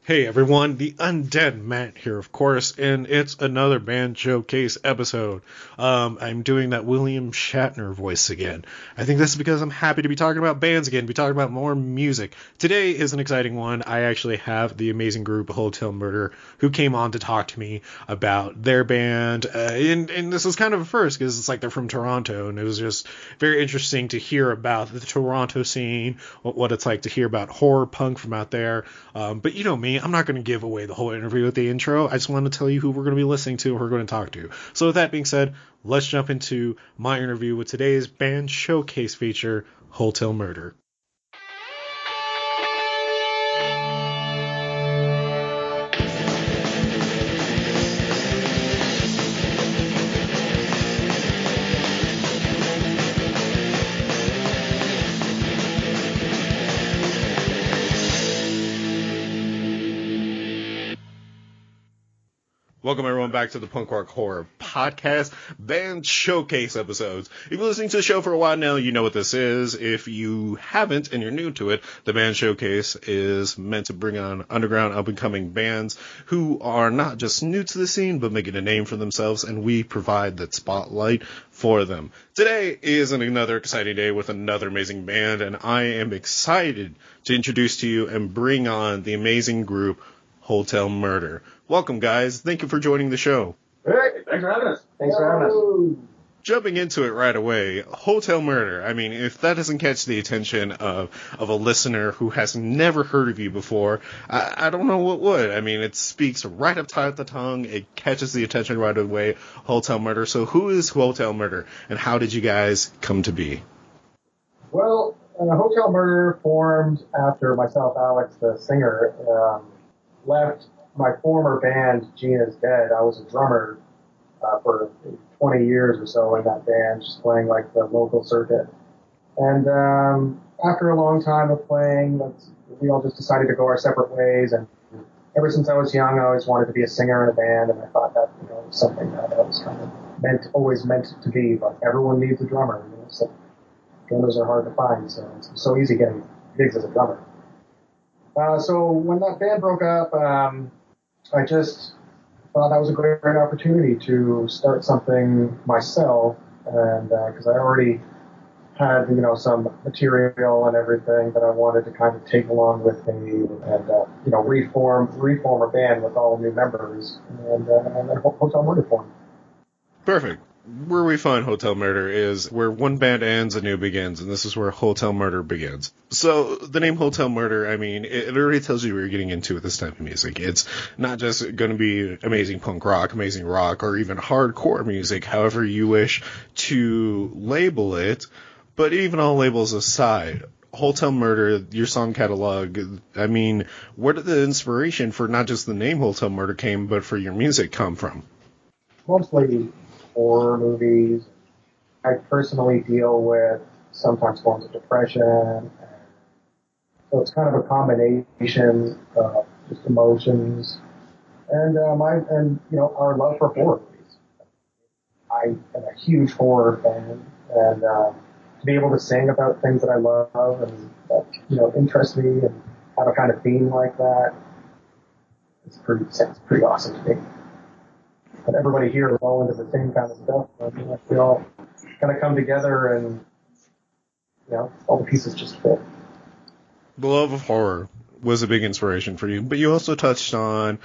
Hey everyone, the Undead Matt here, of course, and it's another band showcase episode. I'm doing that William Shatner voice again. I think that's because I'm happy to be talking about bands again, be talking about more music. Today is an exciting one. I actually have the amazing group Hotel Murder who came on to talk to me about their band, and this was kind of a first because it's like they're from Toronto, and it was just very interesting to hear about the Toronto scene, what it's like to hear about horror punk from out there. But you know me, I'm not going to give away the whole interview with the intro. I just want to tell you who we're going to be listening to, who we're going to talk to. So with that being said, let's jump into my interview with today's band showcase feature, Hotel Murder. Welcome everyone back to the Punk Rock Horror Podcast Band Showcase episodes. If you've been listening to the show for a while now, you know what this is. If you haven't and you're new to it, the Band Showcase is meant to bring on underground up-and-coming bands who are not just new to the scene, but making a name for themselves, and we provide that spotlight for them. Today is another exciting day with another amazing band, and I am excited to introduce to you and bring on the amazing group Hotel Murder. Welcome, guys. Thank you for joining the show. Hey, thanks for having us. Thanks for having us. Jumping into it right away, Hotel Murder. I mean, if that doesn't catch the attention of a listener who has never heard of you before, I don't know what would. I mean, it speaks right up tight at the tongue. It catches the attention right away. Hotel Murder. So who is Hotel Murder, and how did you guys come to be? Well, Hotel Murder formed after myself, Alex, the singer, left my former band, Gina's Dead. I was a drummer for 20 years or so in that band, just playing like the local circuit. And after a long time of playing, we all just decided to go our separate ways. And ever since I was young, I always wanted to be a singer in a band, and I thought that was something that was kind of always meant to be. But everyone needs a drummer. So drummers are hard to find, so it's so easy getting gigs as a drummer. So when that band broke up, I just thought that was a great opportunity to start something myself, and because I already had some material and everything that I wanted to kind of take along with me, and reform a band with all new members, and then Hotel Murder formed. Perfect. Where we find Hotel Murder is where one band ends, a new begins, and this is where Hotel Murder begins. So the name Hotel Murder, I mean, it already tells you what you're getting into with this type of music. It's not just going to be amazing punk rock, amazing rock, or even hardcore music, however you wish to label it. But even all labels aside, Hotel Murder, your song catalog, I mean, where did the inspiration for not just the name Hotel Murder came, but for your music come from? Mostly horror movies. I personally deal with sometimes forms of depression. So it's kind of a combination of just emotions and our love for horror movies. I am a huge horror fan, and to be able to sing about things that I love and that interest me and have a kind of theme like that, it's pretty awesome to me. But everybody here is all into the same kind of stuff. We all kind of come together, and all the pieces just fit. The love of horror was a big inspiration for you, but you also touched on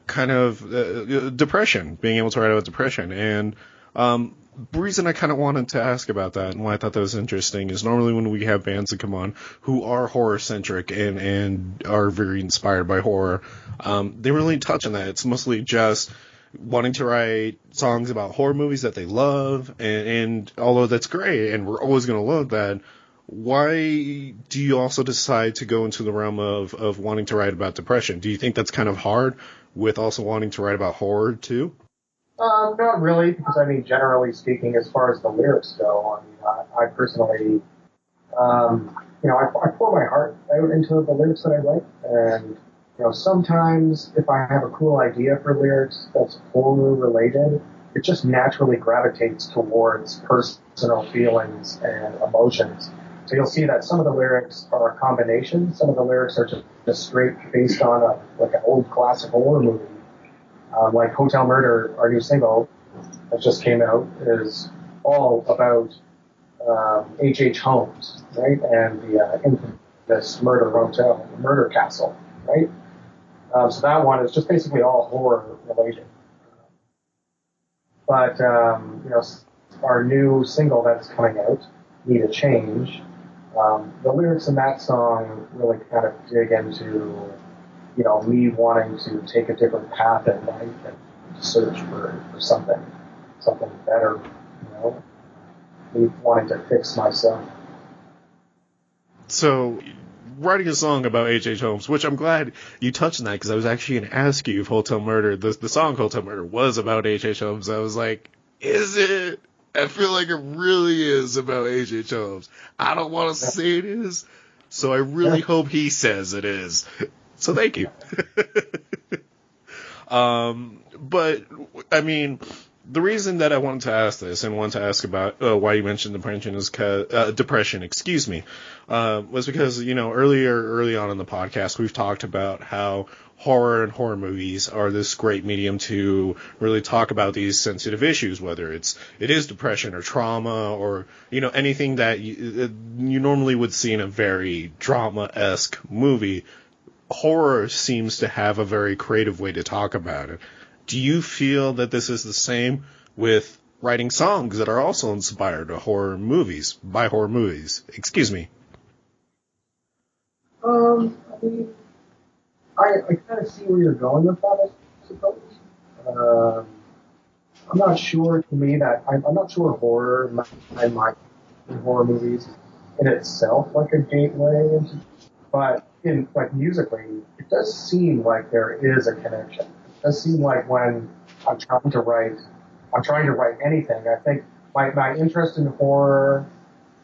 kind of depression, being able to write about depression. And the reason I kind of wanted to ask about that and why I thought that was interesting is normally when we have bands that come on who are horror-centric and are very inspired by horror, they really touch on that. It's mostly just wanting to write songs about horror movies that they love, and although that's great, and we're always going to love that, why do you also decide to go into the realm of wanting to write about depression? Do you think that's kind of hard with also wanting to write about horror too? Not really, because I mean, generally speaking, as far as the lyrics go, I mean, I personally, I pour my heart out into the lyrics that I write, and sometimes if I have a cool idea for lyrics that's horror related, it just naturally gravitates towards personal feelings and emotions So you'll see that some of the lyrics are a combination. Some of the lyrics are just straight based on like an old classic horror movie. Like Hotel Murder, our new single that just came out, is all about H.H. Holmes, right? And the infamous murder castle, right? So that one is just basically all horror related. But, our new single that's coming out, Need a Change, the lyrics in that song really kind of dig into, me wanting to take a different path in life and search for something better, me wanting to fix myself. So, writing a song about H.H. Holmes, which I'm glad you touched on that, because I was actually going to ask you if Hotel Murder, the song Hotel Murder, was about H.H. Holmes. I was like, is it? I feel like it really is about H.H. Holmes. I don't want to say it is, so I really hope he says it is. So thank you. But, I mean, the reason that I wanted to ask this and wanted to ask about why you mentioned depression was because, early on in the podcast, we've talked about how horror and horror movies are this great medium to really talk about these sensitive issues, whether it is depression or trauma or, anything that you normally would see in a very drama-esque movie. Horror seems to have a very creative way to talk about it. Do you feel that this is the same with writing songs that are also inspired by horror movies? Excuse me. I mean, I kind of see where you're going with that, I suppose. I'm not sure. To me, I'm not sure horror horror movies in itself like a gateway into, but in like musically, it does seem like there is a connection. It does seem like when I'm trying to write anything. I think my interest in horror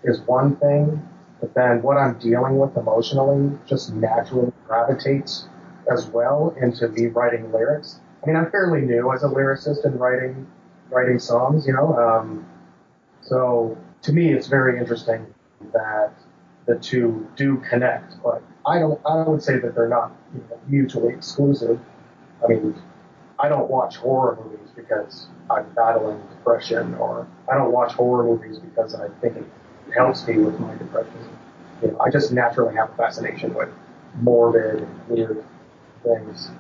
is one thing, but then what I'm dealing with emotionally just naturally gravitates as well into me writing lyrics. I mean, I'm fairly new as a lyricist in writing songs, so to me, it's very interesting that the two do connect, but I would say that they're not mutually exclusive. I mean, I don't watch horror movies because I'm battling depression, or I don't watch horror movies because I think it helps me with my depression. I just naturally have a fascination with morbid and weird things.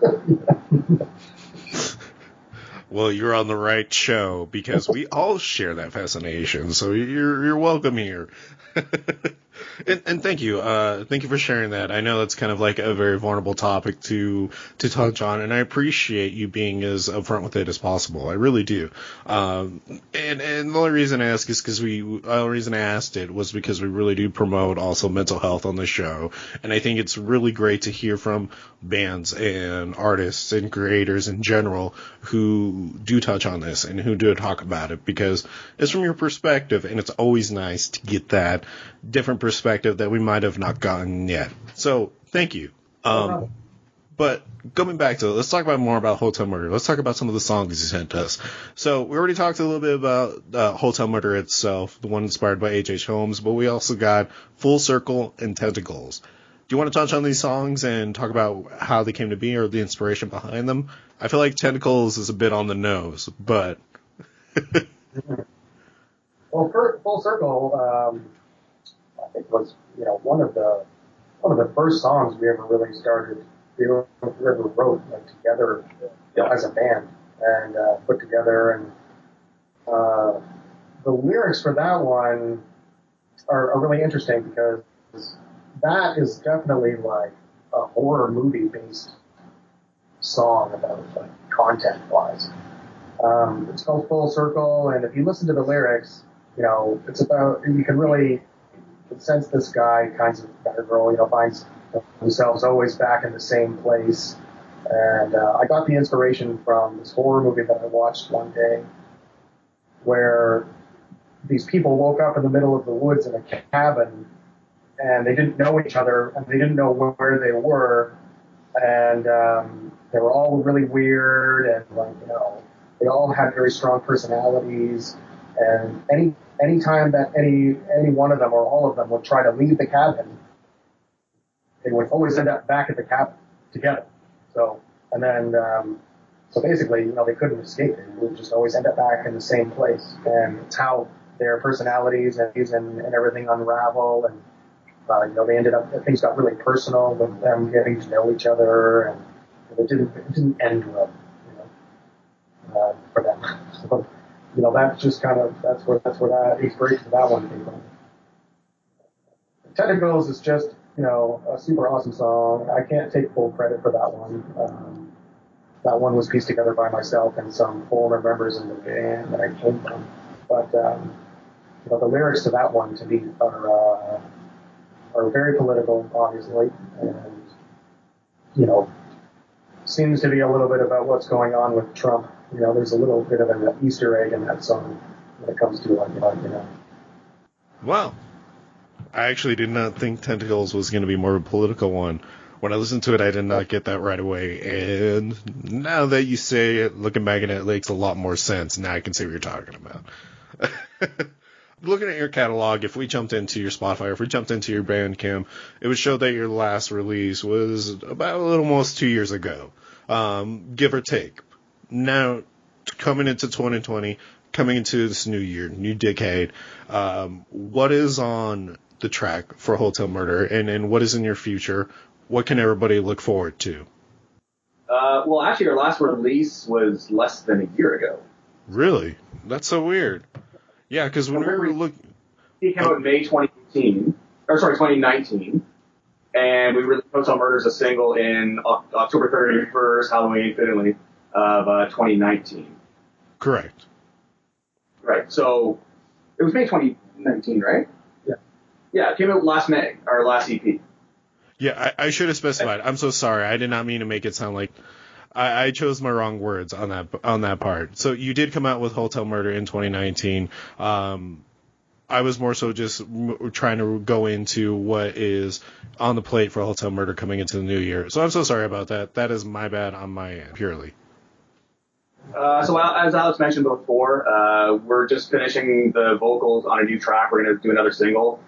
Well, you're on the right show because we all share that fascination. So you're welcome here. And thank you. Thank you for sharing that. I know that's kind of like a very vulnerable topic to touch on, and I appreciate you being as upfront with it as possible. I really do. And the only reason I ask is because the only reason I asked it was because we really do promote also mental health on the show, and I think it's really great to hear from bands and artists and creators in general who do touch on this and who do talk about it, because it's from your perspective, and it's always nice to get that different perspective that we might have not gotten yet. So thank you. But going back to it, let's talk more about Hotel Murder. Let's talk about some of the songs you sent us. So we already talked a little bit about Hotel Murder itself, the one inspired by H.H. Holmes, but we also got Full Circle and Tentacles. Do you want to touch on these songs and talk about how they came to be or the inspiration behind them? I feel like Tentacles is a bit on the nose, but... Well, Full Circle, I think was one of the first songs we ever really started. We ever wrote together as a band and put together, and the lyrics for that one are really interesting because that is definitely like a horror movie based song about content wise. It's called Full Circle, and if you listen to the lyrics, it's about, you can sense this guy, kinds of guy or girl, finds themselves always back in the same place. And I got the inspiration from this horror movie that I watched one day where these people woke up in the middle of the woods in a cabin, and they didn't know each other, and they didn't know where they were, and they were all really weird, and they all had very strong personalities, And any time that any one of them or all of them would try to leave the cabin, they would always end up back at the cabin together. So, and then, so basically, they couldn't escape it. They would just always end up back in the same place. And it's how their personalities and everything unravel. And, they ended up, things got really personal with them getting to know each other, and it didn't end well, for them. So, that's just kind of, that's where that inspiration for that one came from. Tentacles is just, a super awesome song. I can't take full credit for that one. That one was pieced together by myself and some former members in the band that I came from. But, the lyrics to that one to me are very political, obviously, and, seems to be a little bit about what's going on with Trump. There's a little bit of an Easter egg in that song when it comes to, Wow. I actually did not think Tentacles was going to be more of a political one. When I listened to it, I did not get that right away. And now that you say it, looking back at it, it makes a lot more sense. Now I can see what you're talking about. Looking at your catalog, if we jumped into your Spotify, or if we jumped into your Bandcamp, it would show that your last release was about a little almost 2 years ago, give or take. Now, coming into 2020, coming into this new year, new decade, what is on the track for Hotel Murder, and what is in your future? What can everybody look forward to? Well, actually, our last release was less than a year ago. Really? That's so weird. Yeah, because when we were looking... It came out in May 2019, and we released Hotel Murder as a single in October 31st, Halloween, Finley, of 2019. Correct. Right, so it was May 2019, right? Yeah. Yeah, it came out last May, our last EP. Yeah, I should have specified. I'm so sorry. I did not mean to make it sound like I chose my wrong words on that part. So you did come out with Hotel Murder in 2019. I was more so just trying to go into what is on the plate for Hotel Murder coming into the new year. So I'm so sorry about that. That is my bad on my end, purely. So as Alex mentioned before, we're just finishing the vocals on a new track. We're going to do another single.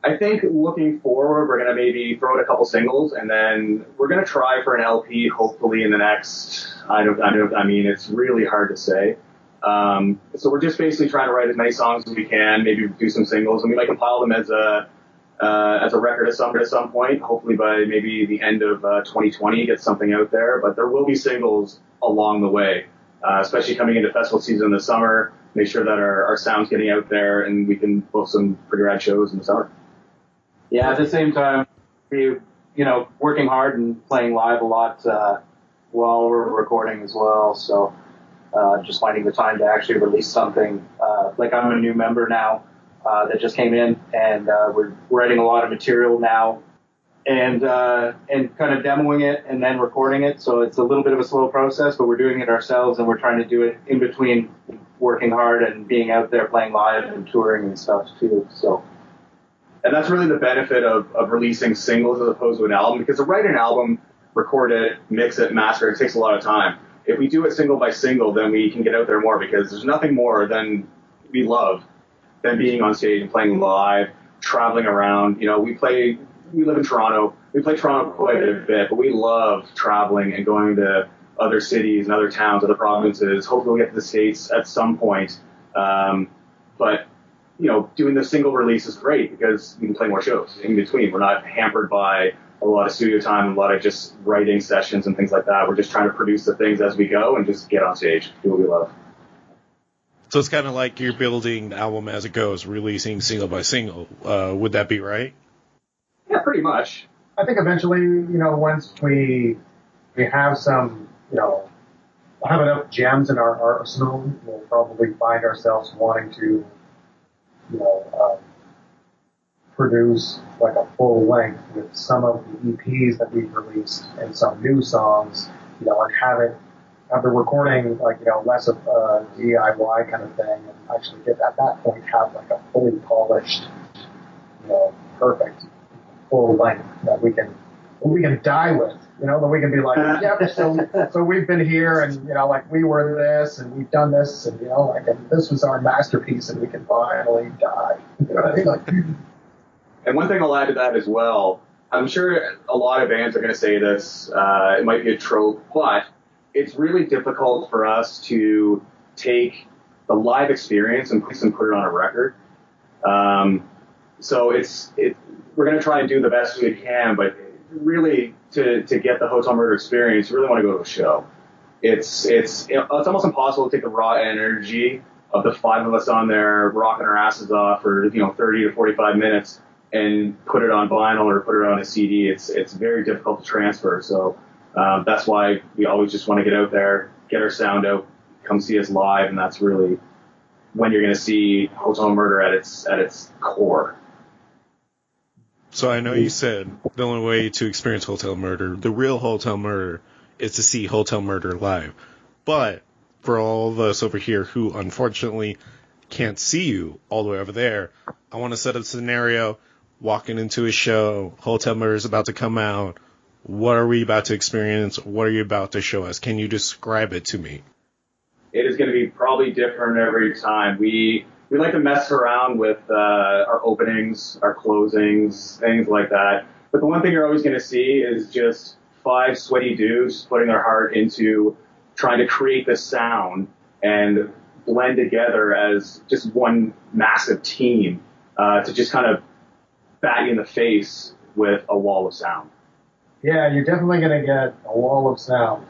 I think looking forward, we're going to maybe throw out a couple singles, and then we're going to try for an LP, hopefully in the next, I mean, it's really hard to say. So we're just basically trying to write as many songs as we can, maybe do some singles, and we might compile them as a record at some point, hopefully by maybe the end of 2020, get something out there. But there will be singles along the way, especially coming into festival season in the summer, make sure that our sound's getting out there and we can book some pretty rad shows in the summer. Yeah, at the same time, we, working hard and playing live a lot while we're recording as well. So just finding the time to actually release something. Like I'm a new member now that just came in, and we're writing a lot of material now and kind of demoing it and then recording it. So it's a little bit of a slow process, but we're doing it ourselves, and we're trying to do it in between working hard and being out there playing live and touring and stuff too. So. And that's really the benefit of releasing singles as opposed to an album, because to write an album, record it, mix it, master it, takes a lot of time. If we do it single by single, then we can get out there more, because there's nothing more than we love than being on stage and playing live, traveling around. We live in Toronto. We play Toronto quite a bit, but we love traveling and going to other cities and other towns, other provinces. Hopefully we'll get to the States at some point. But doing the single release is great because we can play more shows in between. We're not hampered by a lot of studio time, a lot of just writing sessions and things like that. We're just trying to produce the things as we go and just get on stage, do what we love. So it's kind of like you're building the album as it goes, releasing single by single. Would that be right? Yeah, pretty much. I think eventually, once we have some, have enough gems in our arsenal, we'll probably find ourselves wanting to produce like a full length with some of the EPs that we've released and some new songs, and have the recording less of a DIY kind of thing, and actually get at that point have like a fully polished, perfect full length that we can die with, then we can be like, yep, so we've been here, and, like, we were this, and we've done this, and, like, and this was our masterpiece, and we can finally die. You know what I mean? Like, and one thing I'll add to that as well, I'm sure a lot of bands are going to say this, it might be a trope, but it's really difficult for us to take the live experience and put it on a record. So we're going to try and do the best we can, but really to get the Hotel Murder experience, you really want to go to a show. It's almost impossible to take the raw energy of the five of us on there rocking our asses off for 30 to 45 minutes and put it on vinyl or put it on a CD. It's very difficult to transfer. So that's why we always just want to get out there, get our sound out, come see us live, and that's really when you're going to see Hotel Murder at its core. So I know you said the only way to experience Hotel Murder, the real Hotel Murder, is to see Hotel Murder live. But for all of us over here who unfortunately can't see you all the way over there, I want to set up a scenario, walking into a show, Hotel Murder is about to come out. What are we about to experience? What are you about to show us? Can you describe it to me? It is going to be probably different every time. We like to mess around with our openings, our closings, things like that. But the one thing you're always going to see is just five sweaty dudes putting their heart into trying to create this sound and blend together as just one massive team to just kind of bat you in the face with a wall of sound. Yeah, you're definitely going to get a wall of sound,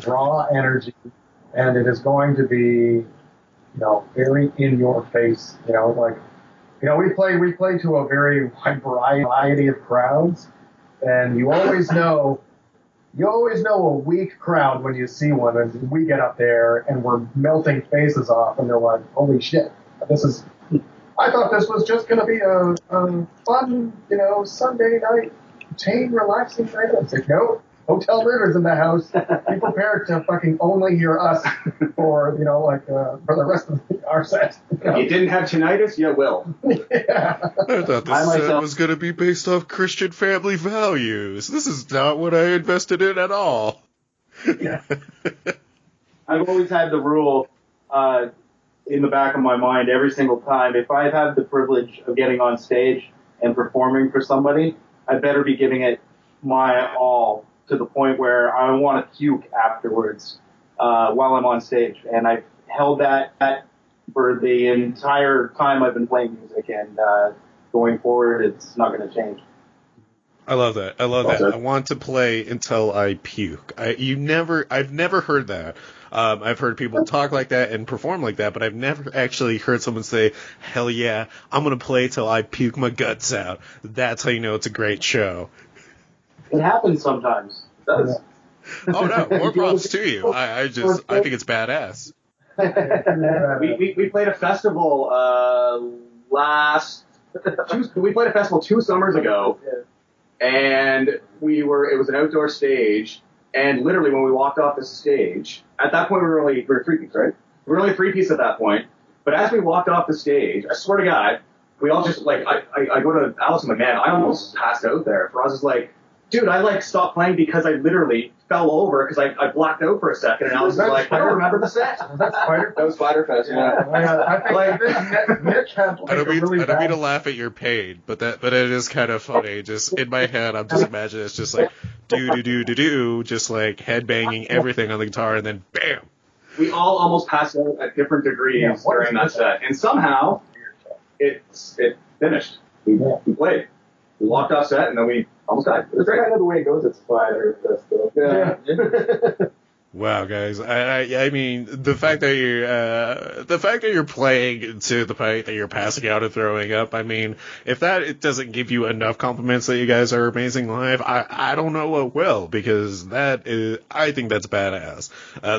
raw energy, and it is going to be, very in your face. We play to a very wide variety of crowds, and you always know a weak crowd when you see one, and we get up there and we're melting faces off, and they're like, holy shit, I thought this was just going to be a fun, Sunday night, tame, relaxing night. It's like, no, Hotel Murder's in the house. Be prepared to fucking only hear us for, for the rest of our set. If you didn't have tinnitus, you will. Yeah. I thought this set was going to be based off Christian family values. This is not what I invested in at all. Yeah. I've always had the rule in the back of my mind every single time. If I have the privilege of getting on stage and performing for somebody, I better be giving it my all to the point where I want to puke afterwards while I'm on stage. And I've held that for the entire time I've been playing music, and going forward, it's not going to change. I love that. I want to play until I puke. I've never heard that. I've heard people talk like that and perform like that, but I've never actually heard someone say, hell yeah, I'm going to play till I puke my guts out. That's how you know it's a great show. It happens sometimes. It does. Oh no, more props to you. I think it's badass. We played a festival we played a festival 2 summers ago, and it was an outdoor stage, and literally when we walked off the stage, at that point we were 3-piece, right? We were only 3-piece at that point, but as we walked off the stage, I swear to God, we all just, I go to Alice, I'm like, man, I almost passed out there. For us, it's like, dude, I stopped playing because I literally fell over because I blacked out for a second, and I was like, I don't remember the set. That's Spider. That was Spider Fest, yeah. I don't mean to laugh at your pain, but it is kind of funny. Just in my head, I'm just imagining it's just like do, just like headbanging everything on the guitar, and then bam. We all almost passed out at different degrees during that set, and somehow it finished. We played. We walked off set, and then we almost died. It's kind of the way it goes at Spider Fest, though. Yeah. Wow, guys! I mean, the fact that you're playing to the point that you're passing out and throwing up. I mean, if it doesn't give you enough compliments that you guys are amazing live, I don't know what will, because I think that's badass.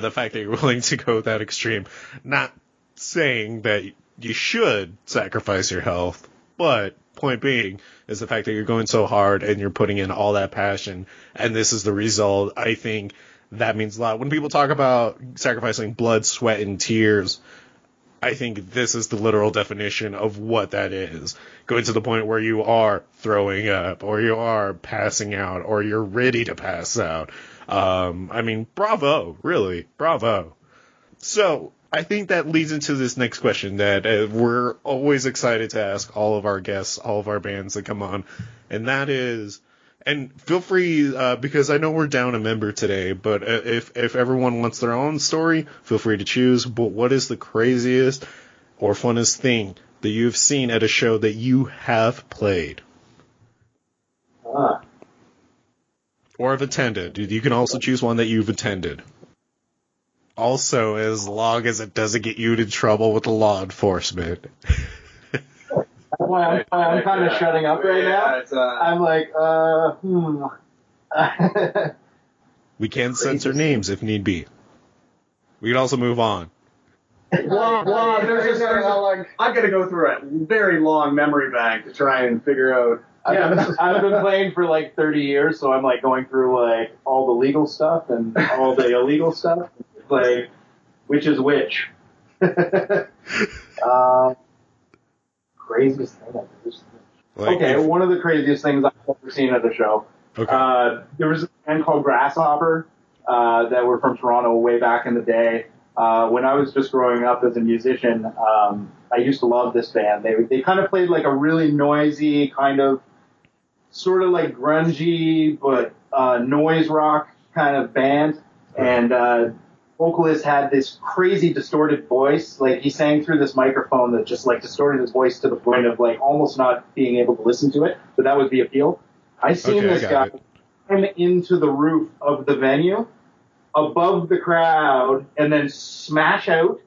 The fact that you're willing to go that extreme, not saying that you should sacrifice your health, but point being is the fact that you're going so hard and you're putting in all that passion, and this is the result. I think that means a lot. When people talk about sacrificing blood, sweat, and tears, I think this is the literal definition of what that is. Going to the point where you are throwing up, or you are passing out, or you're ready to pass out. I mean, bravo, really, bravo. So, I think that leads into this next question that we're always excited to ask all of our guests, all of our bands that come on, and that is, and feel free, because I know we're down a member today, but if everyone wants their own story, feel free to choose. But what is the craziest or funnest thing that you've seen at a show that you have played? Or have attended. You can also choose one that you've attended. Also, as long as it doesn't get you into trouble with the law enforcement. I'm kind of shutting up right now. I'm like, We can censor names if need be. We can also move on. I've got to go through a very long memory bank to try and figure out. I've been playing for like 30 years, so I'm like going through like all the legal stuff and all the illegal stuff. Like, which is which? Craziest thing I've ever seen. One of the craziest things I've ever seen at a show. Okay. There was a band called Grasshopper that were from Toronto way back in the day. When I was just growing up as a musician, I used to love this band. They kind of played like a really noisy, kind of sort of like grungy, but noise rock kind of band. And vocalist had this crazy distorted voice. Like, he sang through this microphone that just like distorted his voice to the point of like almost not being able to listen to it. But that was the appeal. I seen this guy climb into the roof of the venue above the crowd and then smash out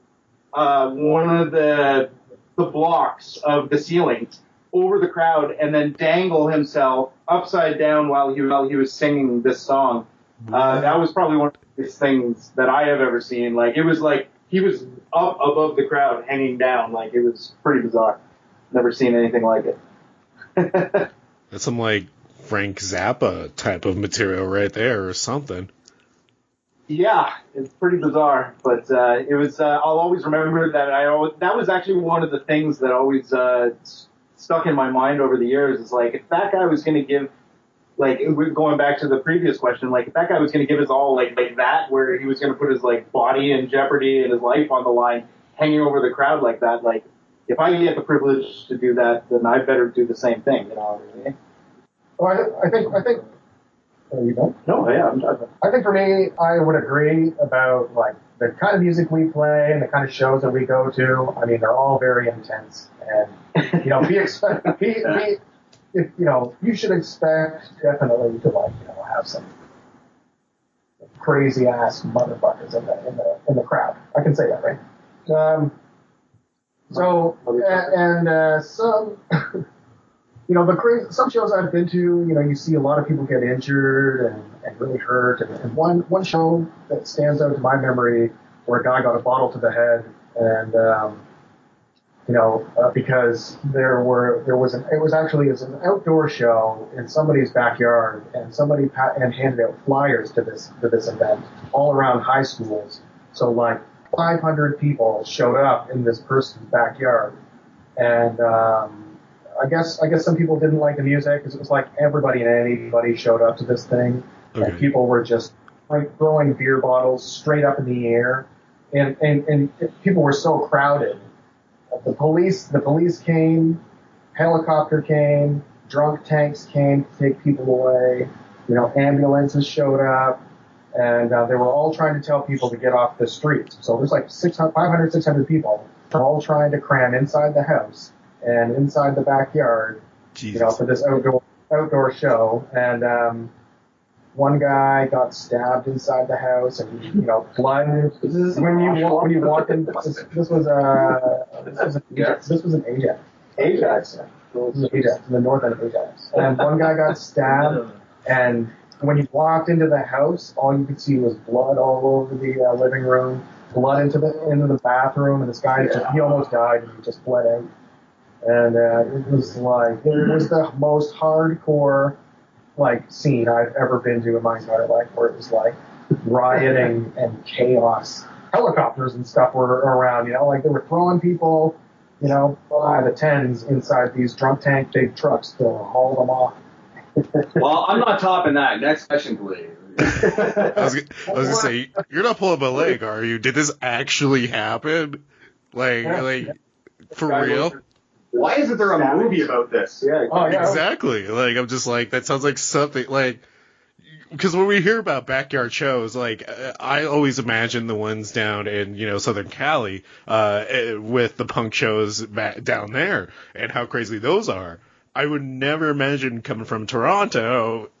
one of the blocks of the ceiling over the crowd and then dangle himself upside down while he was singing this song. That was probably one of the biggest things that I have ever seen. Like, it was like he was up above the crowd hanging down. Like, it was pretty bizarre. Never seen anything like it. That's some like Frank Zappa type of material right there or something. Yeah, it's pretty bizarre, but it was. I'll always remember that. That was actually one of the things that always stuck in my mind over the years. Is like, if that guy was going to give, like, going back to the previous question, like, if that guy was going to give his all, like that, where he was going to put his like body in jeopardy and his life on the line, hanging over the crowd like that, like, if I get the privilege to do that, then I better do the same thing. You know what I mean? Well, I think. Are you done? No, yeah, I'm done. I think for me, I would agree about like the kind of music we play and the kind of shows that we go to. I mean, they're all very intense, and you should expect definitely to have some crazy ass motherfuckers in the crowd. I can say that, right? Some. Some shows I've been to, you see a lot of people get injured and really hurt. And one show that stands out to my memory where a guy got a bottle to the head and, because it was an outdoor show in somebody's backyard and somebody handed out flyers to this event all around high schools. So like 500 people showed up in this person's backyard and, I guess some people didn't like the music because it was like everybody and anybody showed up to this thing, and people were just like throwing beer bottles straight up in the air, and people were so crowded. The police came, helicopter came, drunk tanks came to take people away. Ambulances showed up, and they were all trying to tell people to get off the streets. So there's like 500, 600 people all trying to cram inside the house and inside the backyard, for this outdoor show. And one guy got stabbed inside the house, and blood. When you walked in, this was an Ajax. Ajax. This was Ajax, in the north end of Ajax. And one guy got stabbed, and when you walked into the house, all you could see was blood all over the living room, blood into the bathroom, and this guy he almost died, and he just bled out. And it was the most hardcore scene I've ever been to in my entire life, where it was like rioting and chaos helicopters and stuff were around, like they were throwing people, by the tens inside these drunk tank big trucks to haul them off. Well, I'm not topping that. Next question, please. I was gonna say, you're not pulling my leg, are you? Did this actually happen? Like, for real? Why isn't there a movie about this? Yeah. Oh, yeah. Exactly. Like, I'm just like, that sounds like something, like, because when we hear about backyard shows, like, I always imagine the ones down in, Southern Cali, with the punk shows down there, and how crazy those are. I would never imagine coming from Toronto,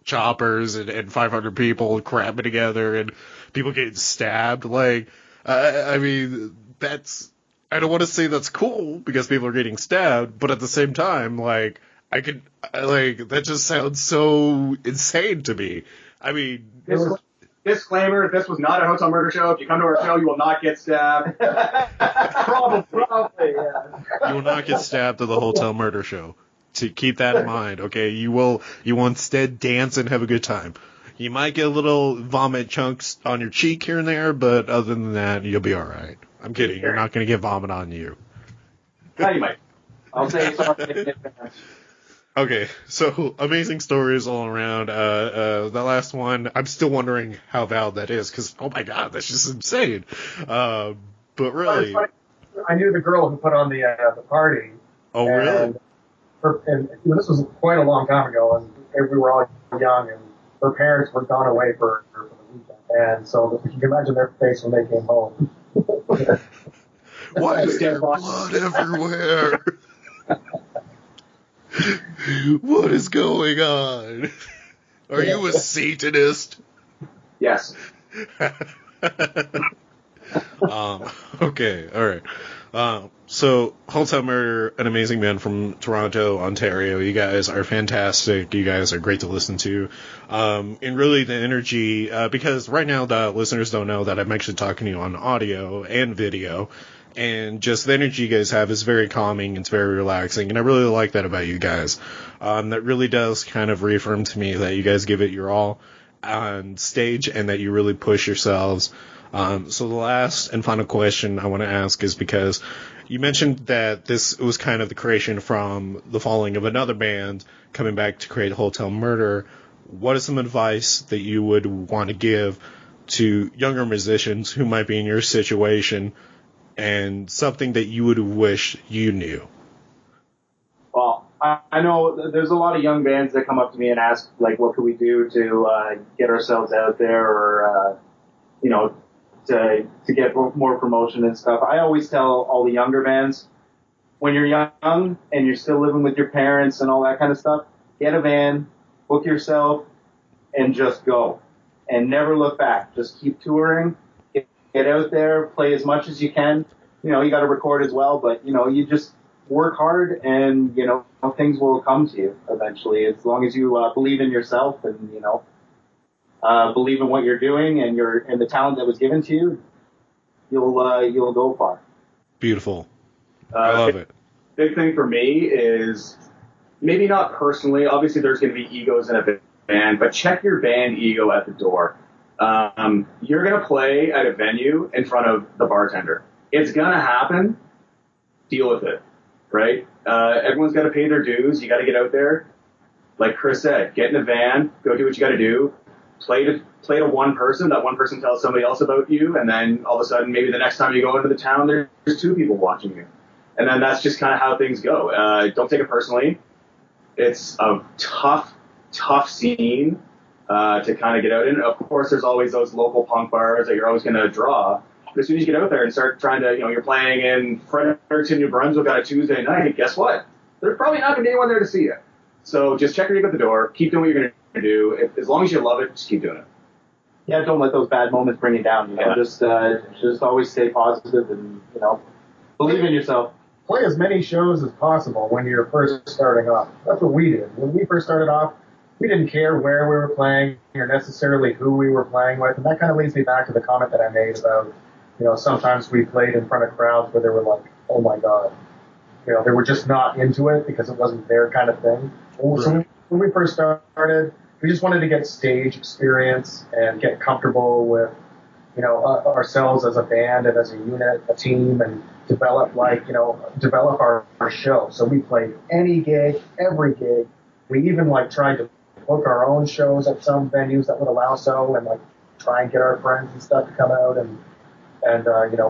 choppers and 500 people cramming together and people getting stabbed. Like, I mean, I don't want to say that's cool because people are getting stabbed, but at the same time, like, that just sounds so insane to me. I mean, disclaimer, this was not a hotel murder show. If you come to our show, you will not get stabbed. Probably, yeah. You will not get stabbed at the hotel murder show. To keep that in mind, okay? You will instead dance and have a good time. You might get a little vomit chunks on your cheek here and there, but other than that, you'll be alright. I'm kidding. You're not going to get vomit on you. Yeah, you might. I'll say sorry in advance. Okay, so amazing stories all around. The last one, I'm still wondering how valid that is, because, oh my god, that's just insane. But really... I knew the girl who put on the party. Oh, really? And this was quite a long time ago, and we were all young, and her parents were gone away for the weekend. And so you can imagine their face when they came home. Why is there blood everywhere? What is going on? Are you a Satanist? Yes. Okay, alright. So, Hotel Murder, an amazing band from Toronto, Ontario. You guys are fantastic. You guys are great to listen to. And really the energy, because right now the listeners don't know that I'm actually talking to you on audio and video. And just the energy you guys have is very calming, it's very relaxing, and I really like that about you guys. That really does kind of reaffirm to me that you guys give it your all on stage and that you really push yourselves. So the last and final question I want to ask is because you mentioned that this was kind of the creation from the falling of another band coming back to create Hotel Murder. What is some advice that you would want to give to younger musicians who might be in your situation and something that you would wish you knew? Well, I know there's a lot of young bands that come up to me and ask, like, what can we do to get ourselves out there or, to get more promotion and stuff. I always tell all the younger bands, when you're young and you're still living with your parents and all that kind of stuff, get a van, book yourself, and just go. And never look back. Just keep touring. Get out there, play as much as you can. You got to record as well, but, you just work hard and, things will come to you eventually. As long as you believe in yourself and, believe in what you're doing and the talent that was given to you, you'll go far. Beautiful. I love it. Big thing for me is maybe not personally. Obviously, there's going to be egos in a band, but check your band ego at the door. You're going to play at a venue in front of the bartender. It's going to happen. Deal with it, right? Everyone's got to pay their dues. You got to get out there. Like Chris said, get in a van, go do what you got to do. Play to one person. That one person tells somebody else about you, and then all of a sudden, maybe the next time you go into the town, there's two people watching you. And then that's just kind of how things go. Don't take it personally. It's a tough scene to kind of get out in. Of course, there's always those local punk bars that you're always going to draw. But as soon as you get out there and start trying to, you're playing in Fredericton, New Brunswick on a Tuesday night, guess what? There's probably not going to be anyone there to see you. So just check your ego at the door. Keep doing what you're going to do. As long as you love it, just keep doing it. Yeah, don't let those bad moments bring you down. Just always stay positive and, believe in yourself. Play as many shows as possible when you're first starting off. That's what we did. When we first started off, we didn't care where we were playing or necessarily who we were playing with. And that kind of leads me back to the comment that I made about, sometimes we played in front of crowds where they were like, oh my God. They were just not into it because it wasn't their kind of thing. Right. So when we first started, we just wanted to get stage experience and get comfortable with, ourselves as a band and as a unit, a team, and develop our show. So we played any gig, every gig. We even tried to book our own shows at some venues that would allow so, and try and get our friends and stuff to come out and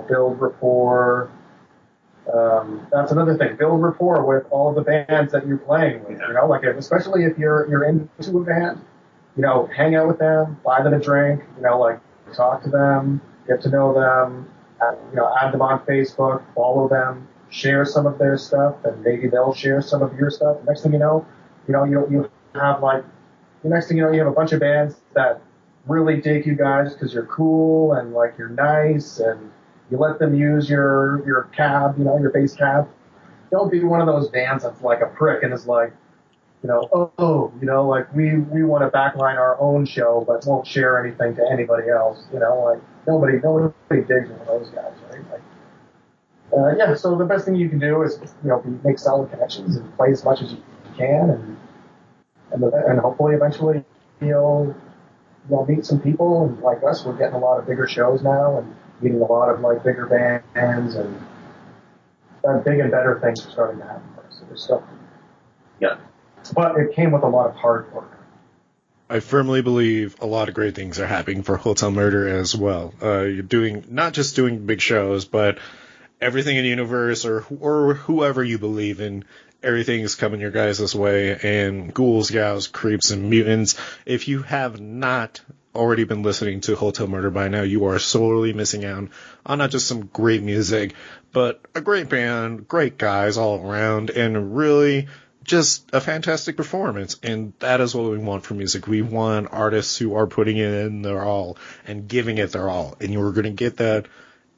build rapport. That's another thing. Build rapport with all of the bands that you're playing with. Especially if you're into a band, hang out with them, buy them a drink, talk to them, get to know them, add them on Facebook, follow them, share some of their stuff, and maybe they'll share some of your stuff. Next thing you know, you have the next thing you know, you have a bunch of bands that really dig you guys because you're cool and you're nice, and you let them use your cab, your bass cab. Don't be one of those bands that's a prick and is we want to backline our own show but won't share anything to anybody else. Nobody digs one of those guys, right? So the best thing you can do is make solid connections and play as much as you can, and hopefully eventually you'll meet some people, and like us, we're getting a lot of bigger shows now and meeting a lot of bigger bands, and big and better things are starting to happen for us. So there's stuff. Yeah. But it came with a lot of hard work. I firmly believe a lot of great things are happening for Hotel Murder as well. You're not just doing big shows, but everything in the universe or whoever you believe in, everything is coming your guys' way. And ghouls, gals, creeps, and mutants, if you have not already been listening to Hotel Murder by now, you are sorely missing out on not just some great music, but a great band, great guys all around, and really just a fantastic performance. And that is what we want from music. We want artists who are putting it in their all and giving it their all. And you're going to get that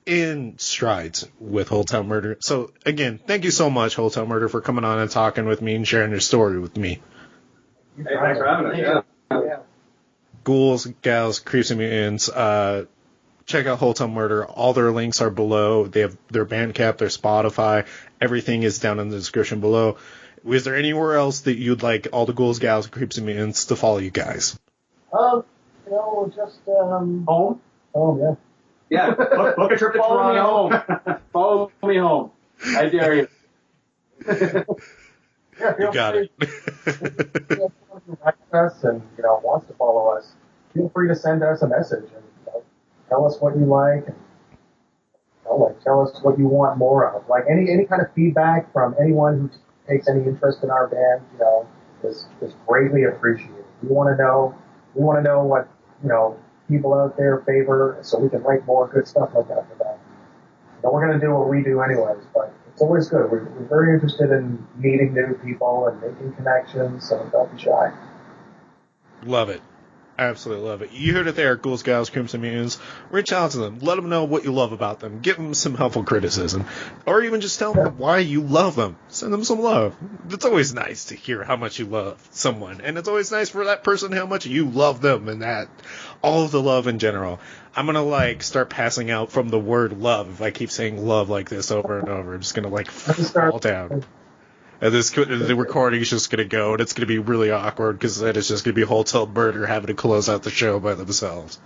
in strides with Hotel Murder. So again, thank you so much, Hotel Murder, for coming on and talking with me and sharing your story with me. Hey, thanks for having us. Yeah. Ghouls, gals, creeps, and mutants, check out Hotel Murder. All their links are below. They have their Bandcamp, their Spotify. Everything is down in the description below. Is there anywhere else that you'd like all the ghouls, gals, creeps, and mutants to follow you guys? Just home. Home, yeah. Yeah, book a trip to Follow me Toronto. home. Follow me home. I dare you. Yeah, You got it. If anyone who likes us and wants to follow us, feel free to send us a message and tell us what you like, and tell us what you want more of. Any kind of feedback from anyone who takes any interest in our band, is greatly appreciated. We want to know what people out there favor, so we can write more good stuff like that for them. We're going to do what we do anyways, but it's always good. We're very interested in meeting new people and making connections, so don't be shy. Love it. Absolutely love it. You heard it there, Ghouls, Gals, Creeps, and Mutants. Reach out to them. Let them know what you love about them. Give them some helpful criticism. Or even just tell them why you love them. Send them some love. It's always nice to hear how much you love someone. And it's always nice for that person how much you love them, and that all of the love in general. I'm going to start passing out from the word love if I keep saying love like this over and over. I'm just going to fall down. And the recording is just going to go, and it's going to be really awkward, because then it's just going to be Hotel Murder having to close out the show by themselves.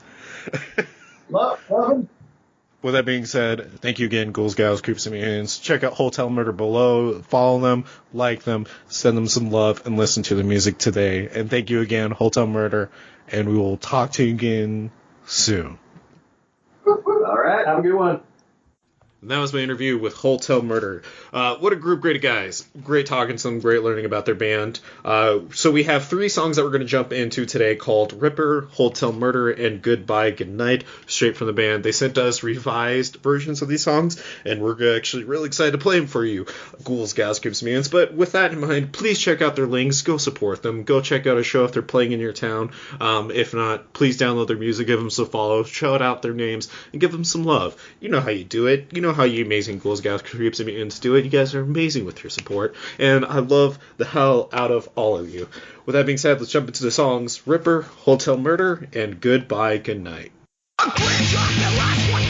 Love. With that being said, thank you again, Ghouls, Gals, Creeps, and Mutants. Check out Hotel Murder below. Follow them, like them, send them some love, and listen to the music today. And thank you again, Hotel Murder, and we will talk to you again soon. All right. Have a good one. And that was my interview with Hotel Murder. What a group, great guys. Great talking to them, great learning about their band. So we have 3 songs that we're going to jump into today called Ripper, Hotel Murder, and Goodbye, Goodnight, straight from the band. They sent us revised versions of these songs, and we're actually really excited to play them for you, Ghouls, Gals, Creeps, and Mutants. But with that in mind, please check out their links. Go support them. Go check out a show if they're playing in your town. If not, please download their music, give them some follow, shout out their names, and give them some love. You know how you do it. You know how you amazing Ghouls, Gals, Creeps, and Mutants do it. You guys are amazing with your support, and I love the hell out of all of you. With that being said, let's jump into the songs Ripper, Hotel Murder, and Goodbye, Goodnight. A quick drop, the last one.